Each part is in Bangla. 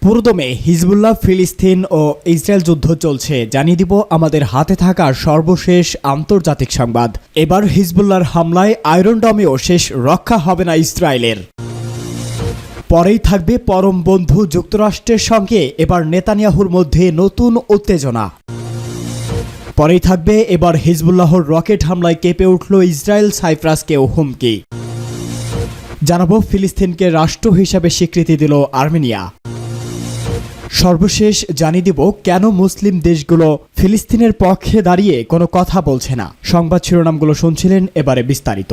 পুরোদমে হিজবুল্লাহ, ফিলিস্তিন ও ইসরায়েল যুদ্ধ চলছে। জানিয়ে দিব আমাদের হাতে থাকা সর্বশেষ আন্তর্জাতিক সংবাদ। এবার হিজবুল্লাহর হামলায় আয়রন ডমেও শেষ রক্ষা হবে না ইসরায়েলের। পরেই থাকবে পরম বন্ধু যুক্তরাষ্ট্রের সঙ্গে এবার নেতানিয়াহুর মধ্যে নতুন উত্তেজনা। পরেই থাকবে এবার হিজবুল্লাহর রকেট হামলায় কেঁপে উঠল ইসরায়েল, সাইপ্রাসকেও হুমকি। জানাবো ফিলিস্তিনকে রাষ্ট্র হিসাবে স্বীকৃতি দিল আর্মেনিয়া। সর্বশেষ জানিয়ে দিব কেন মুসলিম দেশগুলো ফিলিস্তিনের পক্ষে দাঁড়িয়ে কোনো কথা বলছে না। সংবাদ শিরোনামগুলো শুনছিলেন, এবারে বিস্তারিত।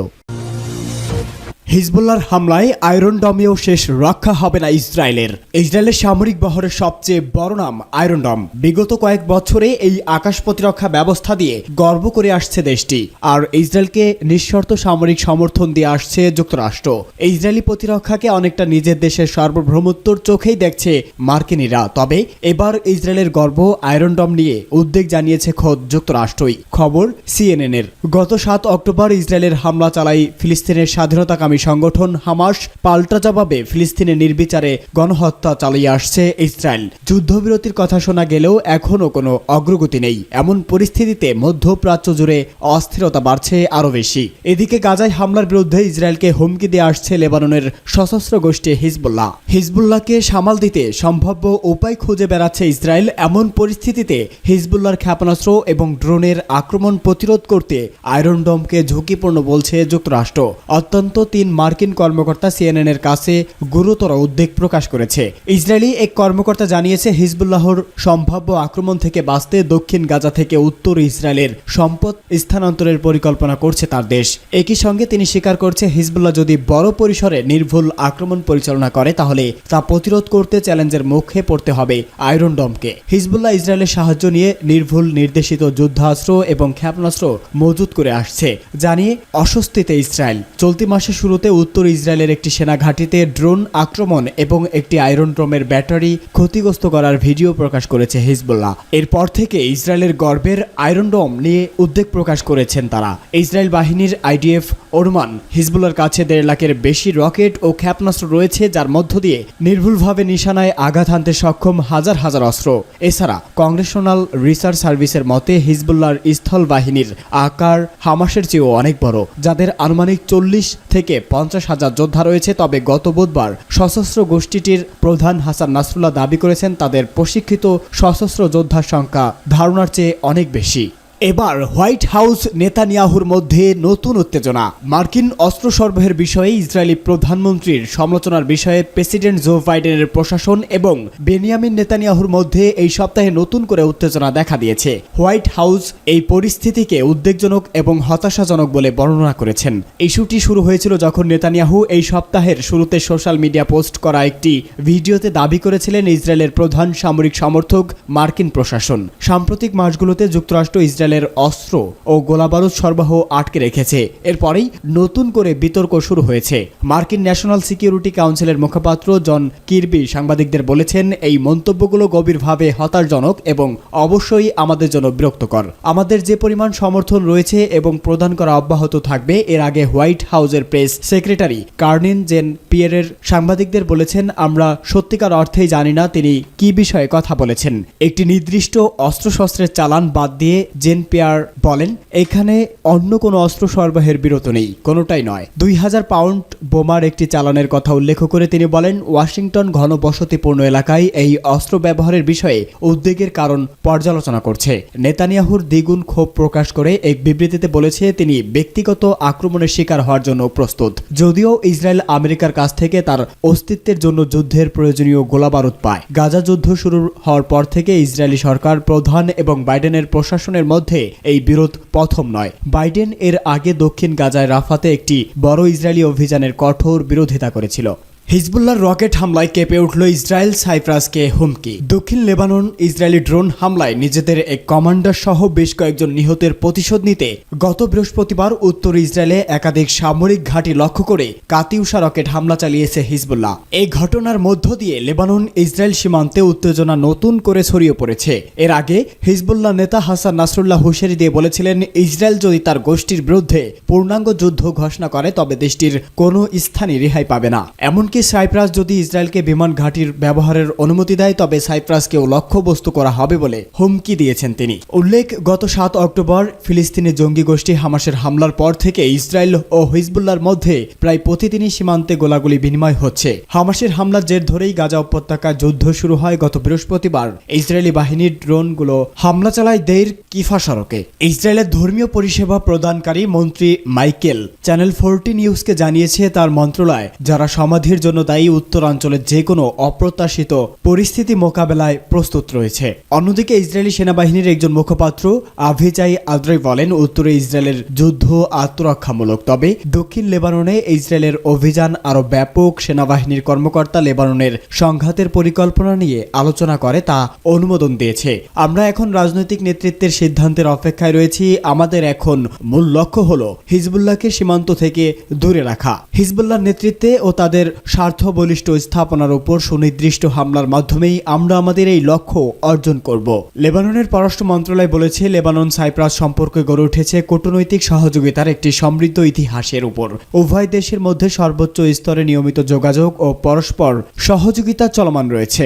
হিজবুল্লাহর হামলায় আয়রন ডমেও শেষ রক্ষা হবে না ইসরায়েলের। ইসরায়েলের সামরিক বহরের সবচেয়ে বড় নাম আয়রন ডম। বিগত কয়েক বছরে এই আকাশ প্রতিরক্ষা ব্যবস্থা দিয়ে গর্ব করে আসছে দেশটি, আর ইসরায়েলকে নিঃশর্ত সামরিক সমর্থন দিয়ে আসছে যুক্তরাষ্ট্র। ইসরায়েলি প্রতিরক্ষাকে অনেকটা নিজের দেশের সার্বভৌমত্বর চোখেই দেখছে মার্কিনীরা। তবে এবার ইসরায়েলের গর্ব আয়রন ডম নিয়ে উদ্বেগ জানিয়েছে খোদ যুক্তরাষ্ট্রই। খবর CNN-এর। গত 7 অক্টোবর ইসরায়েলের হামলা চালায় ফিলিস্তিনের স্বাধীনতাকামী সংগঠন হামাস। পাল্টা জবাবে ফিলিস্তিনে নির্বিচারে গণহত্যা চালিয়ে আসছে ইসরায়েল। যুদ্ধবিরতির কথা শোনা গেলেও এখনও কোনো অগ্রগতি নেই। এমন পরিস্থিতিতে মধ্যপ্রাচ্য জুড়ে অস্থিরতা বাড়ছে আরও বেশি। এদিকে গাজায় হামলার বিরুদ্ধে ইসরায়েলকে হুমকি দিয়ে আসছে লেবাননের সশস্ত্র গোষ্ঠী হিজবুল্লাহ। হিজবুল্লাহকে সামাল দিতে সম্ভাব্য উপায় খুঁজে বেড়াচ্ছে ইসরায়েল। এমন পরিস্থিতিতে হিজবুল্লাহর ক্ষেপণাস্ত্র এবং ড্রোনের আক্রমণ প্রতিরোধ করতে আয়রন ডমকে ঝুঁকিপূর্ণ বলছে যুক্তরাষ্ট্র। অত্যন্ত 3 মার্কিন কর্মকর্তা CNN-এর কাছে গুরুতর উদ্বেগ প্রকাশ করেছে। ইসরায়েলি এক কর্মকর্তা জানিয়েছে, হিজবুল্লাহর সম্ভাব্য আক্রমণ থেকে বাঁচতে দক্ষিণ গাজা থেকে উত্তর ইসরায়েলের সম্পদ স্থানান্তরের পরিকল্পনা করছে তার দেশ। একই সঙ্গে তিনি স্বীকার করছে, হিজবুল্লাহ যদি বড় পরিসরে নির্ভুল আক্রমণ পরিচালনা করে তাহলে তা প্রতিরোধ করতে চ্যালেঞ্জের মুখে পড়তে হবে আয়রন ডমকে। হিজবুল্লাহ ইসরায়েলের সাহায্য নিয়ে নির্ভুল নির্দেশিত যুদ্ধাস্ত্র এবং ক্ষেপণাস্ত্র মজুত করে আসছে, জানিয়ে অস্বস্তিতে ইসরায়েল। চলতি মাসে শুরুতে উত্তর ইসরায়েলের একটি সেনা ঘাঁটিতে ড্রোন আক্রমণ এবং একটি আয়রন ড্রোমের ব্যাটারি ক্ষতিগ্রস্ত করার ভিডিও প্রকাশ করেছে হিজবুল্লাহ। এরপর থেকে ইসরায়েলের গর্বের আয়রন ডোম নিয়ে উদ্বেগ প্রকাশ করেছেন তারা। ইসরায়েল বাহিনীর IDF অনুমান, হিজবুল্লাহর কাছে 1.5 লাখের বেশি রকেট ও ক্ষেপণাস্ত্র রয়েছে, যার মধ্য দিয়ে নির্ভুলভাবে নিশানায় আঘাত হানতে সক্ষম হাজার হাজার অস্ত্র। এছাড়া কংগ্রেশনাল রিসার্চ সার্ভিসের মতে হিজবুল্লাহর স্থল বাহিনীর আকার হামাসের চেয়েও অনেক বড়, যাদের আনুমানিক 40 থেকে 50,000 যোদ্ধা রয়েছে। তবে গত বুধবার সশস্ত্র গোষ্ঠীটির প্রধান হাসান নাসরুল্লাহ দাবি করেছেন, তাদের প্রশিক্ষিত সশস্ত্র যোদ্ধার সংখ্যা ধারণার চেয়ে অনেক বেশি। এবার হোয়াইট হাউস নেতানিয়াহুর মধ্যে নতুন উত্তেজনা। মার্কিন অস্ত্র সরবরাহের বিষয়ে ইসরায়েলি প্রধানমন্ত্রীর সমালোচনার বিষয়ে প্রেসিডেন্ট জো বাইডেনের প্রশাসন এবং বেনিয়ামিন নেতানিয়াহুর মধ্যে এই সপ্তাহে নতুন করে উত্তেজনা দেখা দিয়েছে। হোয়াইট হাউস এই পরিস্থিতিকে উদ্বেগজনক এবং হতাশাজনক বলে বর্ণনা করেছেন। ইস্যুটি শুরু হয়েছিল যখন নেতানিয়াহু এই সপ্তাহের শুরুতে সোশ্যাল মিডিয়া পোস্ট করা একটি ভিডিওতে দাবি করেছিলেন ইসরায়েলের প্রধান সামরিক সমর্থক মার্কিন প্রশাসন সাম্প্রতিক মাসগুলোতে যুক্তরাষ্ট্র ইসরায়েলের অস্ত্র ও গোলাবারুদ সরবরাহ আটকে রেখেছে। এরপরেই নতুন করে বিতর্ক শুরু হয়েছে। মার্কিন ন্যাশনাল সিকিউরিটি কাউন্সিলের মুখপাত্র জন কিরবি সাংবাদিকদের বলেছেন, এই মন্তব্যগুলো গভীরভাবে হতাশাজনক এবং অবশ্যই আমাদের জন্য বিরক্তকর। আমাদের যে পরিমাণ সমর্থন রয়েছে এবং প্রদান করা অব্যাহত থাকবে। এর আগে হোয়াইট হাউসের প্রেস সেক্রেটারি কার্নিন জেন পিয়েরের সাংবাদিকদের বলেছেন, আমরা সত্যিকার অর্থেই জানি না তিনি কি বিষয়ে কথা বলেছেন। একটি নির্দিষ্ট অস্ত্রশস্ত্রের চালান বাদ দিয়ে জেন পিয়ার বলেন, এখানে অন্য কোনো অস্ত্র সরবরাহের বিরত নেই, কোনোটাই নয়। 2000 পাউন্ড বোমার একটি চালানের কথা উল্লেখ করে তিনি বলেন, ওয়াশিংটন ঘনবসতিপূর্ণ এলাকায় এই অস্ত্র ব্যবহারের বিষয়ে উদ্বেগের কারণ পর্যালোচনা করছে। নেতানিয়াহুর দ্বিগুণ ক্ষোভ প্রকাশ করে এক বিবৃতিতে বলেছে, তিনি ব্যক্তিগত আক্রমণের শিকার হওয়ার জন্য প্রস্তুত। যদিও ইসরায়েল আমেরিকার কাছ থেকে তার অস্তিত্বের জন্য যুদ্ধের প্রয়োজনীয় গোলাবারুদ পায়। গাজা যুদ্ধ শুরু হওয়ার পর থেকে ইসরায়েলি সরকার প্রধান এবং বাইডেনের প্রশাসনের মধ্যে এই বিরোধ প্রথম নয়। বাইডেন এর আগে দক্ষিণ গাজায় রাফাতে একটি বড় ইসরায়েলি অভিযানের কঠোর বিরোধিতা করেছিল। হিজবুল্লাহর রকেট হামলায় কেঁপে উঠল ইসরায়েল, সাইপ্রাসকে হুমকি। দক্ষিণ লেবানন ইসরায়েলি ড্রোন হামলায় নিজেদের এক কমান্ডার সহ বেশ কয়েকজন নিহতের প্রতিশোধ নিতে গত বৃহস্পতিবার উত্তর ইসরায়েলে একাধিক সামরিক ঘাঁটি লক্ষ্য করে কাতিউসা রকেট হামলা চালিয়েছে হিজবুল্লাহ। এই ঘটনার মধ্য দিয়ে লেবানন ইসরায়েল সীমান্তে উত্তেজনা নতুন করে ছড়িয়ে পড়েছে। এর আগে হিজবুল্লাহ নেতা হাসান নাসরুল্লাহ হুঁশিয়ারি দিয়ে বলেছিলেন, ইসরায়েল যদি তার গোষ্ঠীর বিরুদ্ধে পূর্ণাঙ্গ যুদ্ধ ঘোষণা করে তবে দেশটির কোনো স্থানই রেহাই পাবে না। এমনকি সাইপ্রাস যদি ইসরায়েলকে বিমান ঘাঁটির ব্যবহারের অনুমতি দেয় তবে সাইপ্রাসকেও লক্ষ্যবস্তু করা হবে বলে হুমকি দিয়েছেন তিনি। উল্লেখ, গত 7 অক্টোবর ফিলিস্তিনি জঙ্গি গোষ্ঠী হামাসের হামলার পর থেকে ইসরায়েল ও হিজবুল্লাহর মধ্যে প্রায় প্রতিদিনই সীমান্তে গোলাগুলি বিনিময় হচ্ছে। হামাসের হামলার জের ধরেই গাজা উপত্যকায় যুদ্ধ শুরু হয়। গত বৃহস্পতিবার ইসরায়েলি বাহিনীর ড্রোনগুলো হামলা চালায় দেইর কিফা সড়কে। ইসরায়েলের ধর্মীয় পরিষেবা প্রদানকারী মন্ত্রী মাইকেল চ্যানেল 40 নিউজকে জানিয়েছে, তার মন্ত্রণালয় যারা সমাধির জন্য দায়ী উত্তরাঞ্চলের যে কোনো অপ্রত্যাশিত পরিস্থিতি মোকাবেলায় প্রস্তুত রয়েছে। অন্যদিকে ইসরায়েলি সেনাবাহিনীর একজন মুখপাত্র আভিচাই আদ্রাই বলেন, উত্তরে ইসরায়েলের যুদ্ধ আত্মরক্ষামূলক, তবে দক্ষিণ লেবাননে ইসরায়েলের অভিযান আরও ব্যাপক। সেনাবাহিনীর কর্মকর্তা লেবাননের সংঘাতের পরিকল্পনা নিয়ে আলোচনা করে তা অনুমোদন দিয়েছে। আমরা এখন রাজনৈতিক নেতৃত্বের সিদ্ধান্তের অপেক্ষায় রয়েছি। আমাদের এখন মূল লক্ষ্য হলো হিজবুল্লাহকে সীমান্ত থেকে দূরে রাখা। হিজবুল্লাহর নেতৃত্বে ও তাদের স্বার্থবলিষ্ঠ স্থাপনার উপর সুনির্দিষ্ট হামলার মাধ্যমেই আমরা আমাদের এই লক্ষ্য অর্জন করব। লেবাননের পররাষ্ট্র মন্ত্রণালয় বলেছে, লেবানন সাইপ্রাস সম্পর্কে গড়ে উঠেছে কূটনৈতিক সহযোগিতার একটি সমৃদ্ধ ইতিহাসের উপর। উভয় দেশের মধ্যে সর্বোচ্চ স্তরে নিয়মিত যোগাযোগ ও পরস্পর সহযোগিতা চলমান রয়েছে।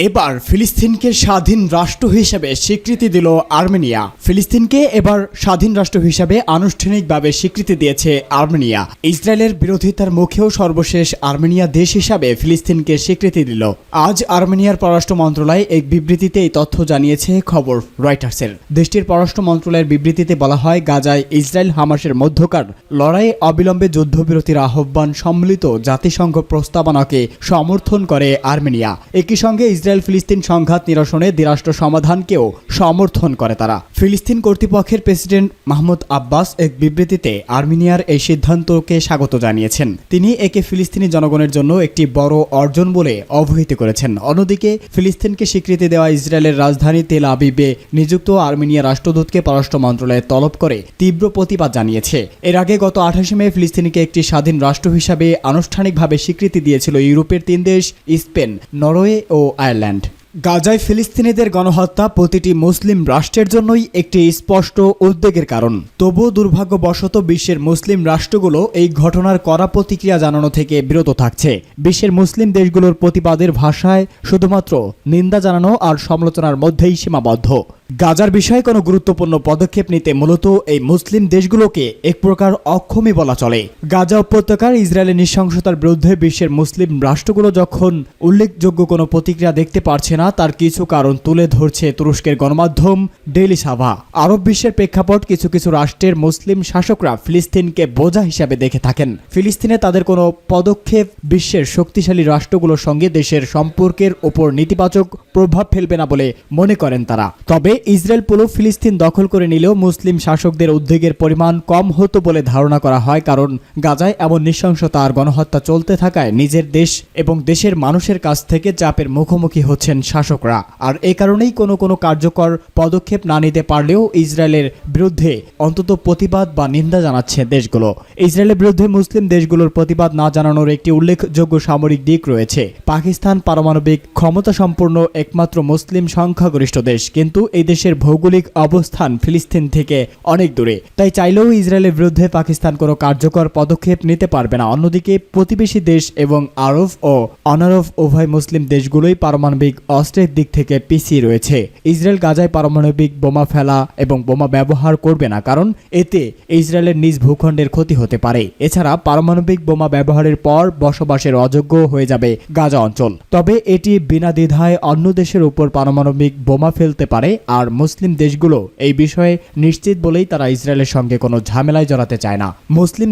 এবার ফিলিস্তিনকে স্বাধীন রাষ্ট্র হিসেবে স্বীকৃতি দিল আর্মেনিয়া। ফিলিস্তিনকে এবার স্বাধীন রাষ্ট্র হিসেবে আনুষ্ঠানিকভাবে স্বীকৃতি দিয়েছে আর্মেনিয়া। ইসরায়েলের বিরোধিতার মুখেও সর্বশেষ আর্মেনিয়া দেশ হিসাবে ফিলিস্তিনকে স্বীকৃতি দিল। আজ আর্মেনিয়ার পররাষ্ট্র মন্ত্রণালয় এক বিবৃতিতে এই তথ্য জানিয়েছে খবর রয়টার্সের। দেশটির পররাষ্ট্র মন্ত্রণালয়ের বিবৃতিতে বলা হয়, গাজায় ইসরায়েল হামাসের মধ্যকার লড়াইয়ে অবিলম্বে যুদ্ধবিরতির আহ্বান সম্মিলিত জাতিসংঘ প্রস্তাবনাকে সমর্থন করে আর্মেনিয়া। একই সঙ্গে ইসরায়েল ফিলিস্তিন সংঘাত নিরসনে দ্বিরাষ্ট্র সমাধানকেও সমর্থন করে তারা। ফিলিস্তিন কর্তৃপক্ষের প্রেসিডেন্ট মাহমুদ আব্বাস এক বিবৃতিতে আর্মেনিয়ার এই সিদ্ধান্তকে স্বাগত জানিয়েছেন। তিনি একে ফিলিস্তিনি জনগণের জন্য একটি বড় অর্জন বলে অবহিত করেছেন। অন্যদিকে ফিলিস্তিনকে স্বীকৃতি দেওয়া ইসরায়েলের রাজধানী তেল আবিবে নিযুক্ত আর্মেনিয়া রাষ্ট্রদূতকে পররাষ্ট্র মন্ত্রণালয় তলব করে তীব্র প্রতিবাদ জানিয়েছে। এর আগে গত 28 মে ফিলিস্তিনকে একটি স্বাধীন রাষ্ট্র হিসাবে আনুষ্ঠানিকভাবে স্বীকৃতি দিয়েছিল ইউরোপের 3 দেশ, স্পেন, নরওয়ে ও আয়ারল্যান্ড। গাজায় ফিলিস্তিনিদের গণহত্যা প্রতিটি মুসলিম রাষ্ট্রের জন্যই একটি স্পষ্ট উদ্বেগের কারণ। তবুও দুর্ভাগ্যবশত বিশ্বের মুসলিম রাষ্ট্রগুলো এই ঘটনার কড়া প্রতিক্রিয়া জানানো থেকে বিরত থাকছে। বিশ্বের মুসলিম দেশগুলোর প্রতিবাদের ভাষায় শুধুমাত্র নিন্দা জানানো আর সমালোচনার মধ্যেই সীমাবদ্ধ। গাজার বিষয়ে কোনো গুরুত্বপূর্ণ পদক্ষেপ নিতে মূলত এই মুসলিম দেশগুলোকে এক প্রকার অক্ষমই বলা চলে। গাজা উপত্যকার ইসরায়েলের নৃশংসতার বিরুদ্ধে বিশ্বের মুসলিম রাষ্ট্রগুলো যখন উল্লেখযোগ্য কোনো প্রতিক্রিয়া দেখতে পারছে না, তার কিছু কারণ তুলে ধরছে তুরস্কের গণমাধ্যম ডেইলি সাভা। আরব বিশ্বের প্রেক্ষাপট, কিছু কিছু রাষ্ট্রের মুসলিম শাসকরা ফিলিস্তিনকে বোঝা হিসাবে দেখে থাকেন। ফিলিস্তিনে তাদের কোনো পদক্ষেপ বিশ্বের শক্তিশালী রাষ্ট্রগুলোর সঙ্গে দেশের সম্পর্কের ওপর নেতিবাচক প্রভাব ফেলবে না বলে মনে করেন তারা। তবে ইসরায়েল পুরো ফিলিস্তিন দখল করে নিলেও মুসলিম শাসকদের উদ্বেগের পরিমাণ কম হতো বলে ধারণা করা হয়, কারণ গাজায় এমন নৃশংসতা আর গণহত্যা চলতে থাকায় নিজের দেশ এবং দেশের মানুষের কাছ থেকে চাপের মুখোমুখি হচ্ছেন শাসকরা। আর এ কারণেই কোনো কার্যকর পদক্ষেপ না নিতে পারলেও ইসরায়েলের বিরুদ্ধে অন্তত প্রতিবাদ বা নিন্দা জানাচ্ছে দেশগুলো। ইসরায়েলের বিরুদ্ধে মুসলিম দেশগুলোর প্রতিবাদ না জানানোর একটি উল্লেখযোগ্য সামরিক দিক রয়েছে। পাকিস্তান পারমাণবিক ক্ষমতা সম্পন্ন একমাত্র মুসলিম সংখ্যাগরিষ্ঠ দেশ, কিন্তু এই দেশের ভৌগোলিক অবস্থান ফিলিস্তিন থেকে অনেক দূরে, তাই চাইলেও ইসরায়েলের বিরুদ্ধে পাকিস্তান কোনো কার্যকর পদক্ষেপ নিতে পারবে না। অন্যদিকে প্রতিবেশী দেশ এবং আরব ও অনারব উভয় মুসলিম দেশগুলোই পারমাণবিক অস্ত্রের দিক থেকে পিছিয়ে রয়েছে। ইসরায়েল গাজায় পারমাণবিক বোমা ফেলা এবং বোমা ব্যবহার করবে না, কারণ এতে ইসরায়েলের নিজ ভূখণ্ডের ক্ষতি হতে পারে। এছাড়া পারমাণবিক বোমা ব্যবহারের পর বসবাসের অযোগ্য হয়ে যাবে গাজা অঞ্চল। তবে এটি বিনা দ্বিধায় অন্য দেশের উপর পারমাণবিক বোমা ফেলতে পারে। আর মুসলিম দেশগুলো এই বিষয়ে নিশ্চিত বলেই তারা ইসরায়েলের সঙ্গে কোনো ঝামেলায় জড়াতে চায় না। মুসলিম